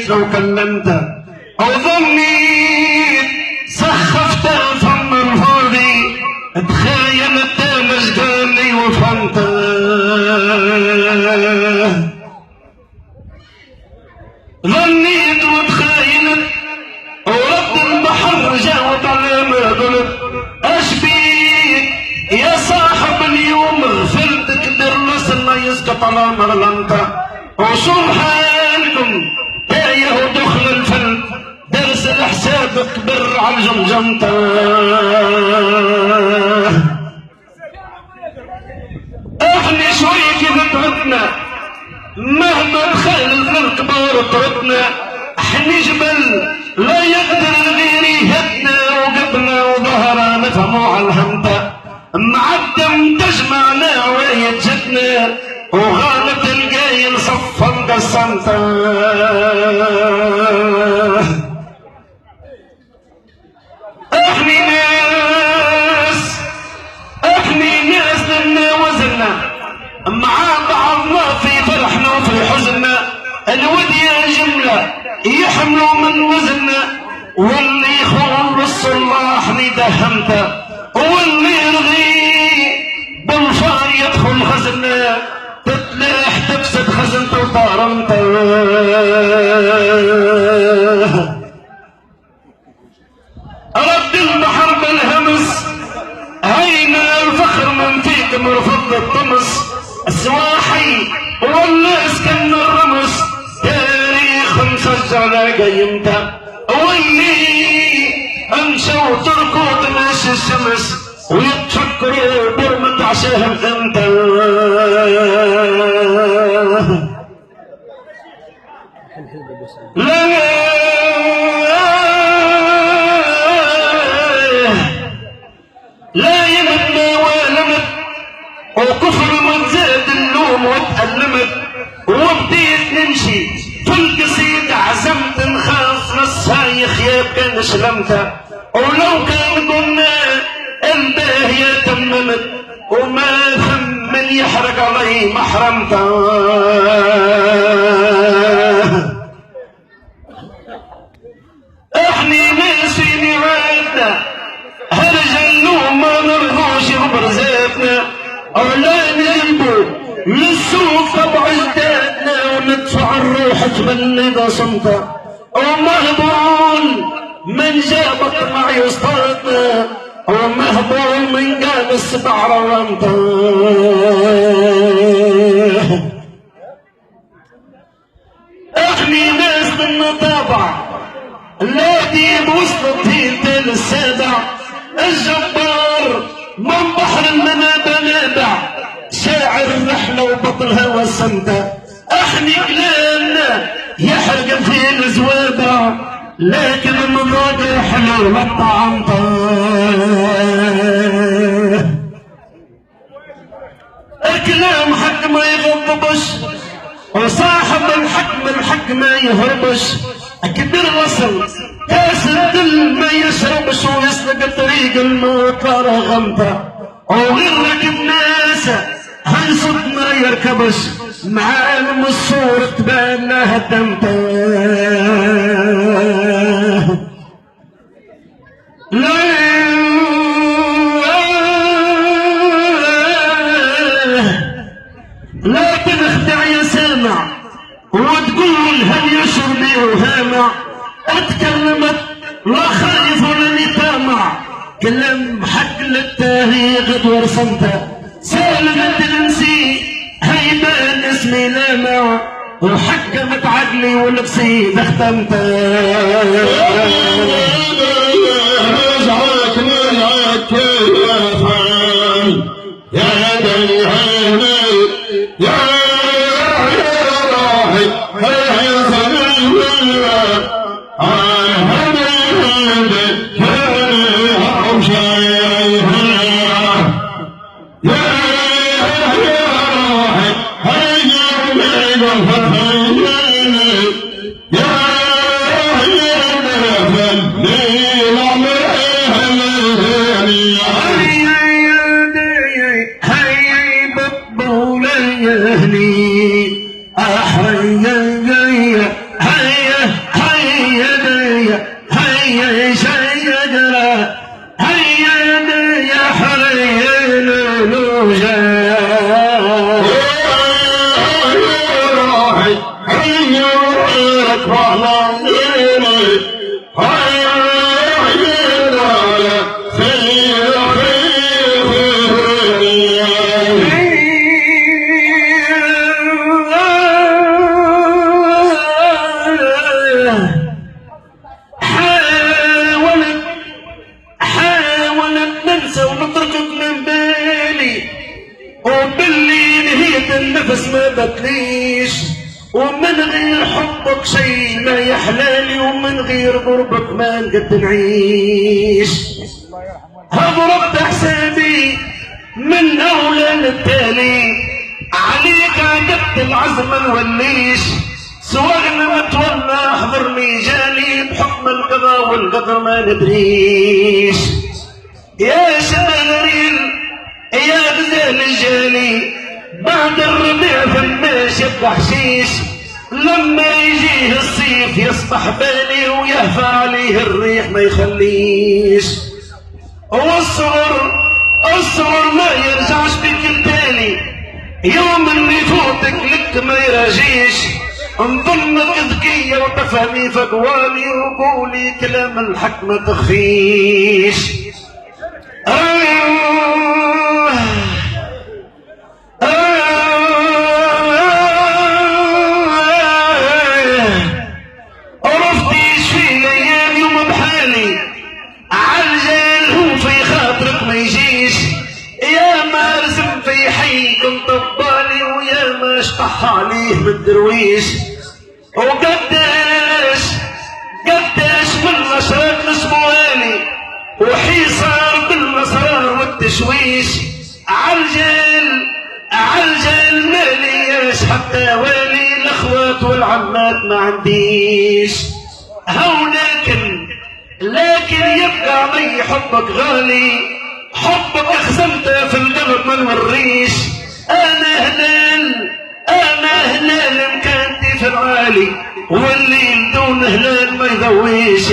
لو كلمته او ظنيت سخفته فم الفاضي تخيلت مجداني وفهمته ظنيت وتخيلت ورد البحر جاوب على ما قلت اشبيك يا صاحب اليوم غفلت كبر ناس الله يسقط على مرلمته وسبحانكم يا دخل الفلك درس الحساب كبر على جمجمته احنا شوي كذا تعبنا مهما خالف الكبار طردنا احنا جبل لا يقدر غير يهدنا وقبنا وظهرنا نفهموا على الهمته معدم تجمعنا ويتجدنا وغالب القايل صفا قسمته احنا ناس لنا وزننا مع بعضنا في فرحنا وفي حزننا الودية جملة يحملوا من وزننا واللي يخلص الله ندهمته واللي يرغي بالفار يدخل خزننا تتلاح تفسد خزنته وطارمته رد البحر بالهمس هينا الفخر من فيك مرفض الطمس السواحي والناس كان الرمس تاريخ مسجل قيمته واللي امشوا وتركوا تمشي الشمس ويتفكروا برمة عشاهم انت لا يمتنا ولمت وكفر وتزاد اللوم وتألمت وبديت نمشي في القصيدة عزمت نخاف نصايخ يا كان شلمته ولو كان قلنا الباهية تممت وما ثم من يحرق علي محرمته احنا ناس في نعادنا هرجلوا ما نرضوش ببرزاتنا ولا نلبوا للسوق طبع جدادنا وندفع الروح تبلد صمته ومهبول من جابك مع يصطادنا ومهبول من قال السبع روانته احنا ناس من طابع الذي وصلت هي السابع الجبار من بحر المنابع نابع شاعر الرحلة وبطلها والسمتة احني كلامنا يحرق في الزوابع لكن المذاق حلو للطعم الكلام حق ما يغضبش وصاحب الحق ما يهربش كبير وصل كاس الدل ما يشربش ويسلق طريق الموت رغمته وغيرك الناس هاي صوت ما يركبش معالم الصورة تبان لها دمته لا تخدع يا سامع وتقول هل يشرب وهامع اتكلمت لا خايف ولا طامع كلام حق للتاهي غد ورسمته سالمت الانسي هيبان اسمي لامع وحكمت عقلي ولبسي ختمته نزعك يا فعال يا بني يا راحي يا سلام النفس ما بتليش ومن غير حبك شي ما يحلالي ومن غير قربك ما نقد نعيش هضربت حسابي من اولى للتالي عليك عقدت العزم نوليش سواقنا متولى احضرني جالي بحكم القضاء والقدر ما ندريش يا شاغرين يا غزال الجالي بعد الربيع فماش بحشيش لما يجيه الصيف يصبح بالي ويهفى عليه الريح ما يخليش والصغر ما يرجعش بك التالي يوم اللي يفوتك لك ما يراجيش نظنك ذكية وتفهمي فقوالي وقولي كلام الحق ما تخفيش عرفتيش في الايام يوم بحالي عالجال هو في خاطرك ما يجيش يا ما رسم في حي كنت ببالي ويا ما اشطح عليه من درويش وقداش من الاشراق نسموالي وحيصار بالاسرار والتشويش عالجال مالياش حتى والي الاخوات والعمات ما عنديش هو لكن يبقى علي حبك غالي حبك اخزنته في القلب ما نوريش انا هلال مكانتي في العالي والليل دون هلال ما يضويش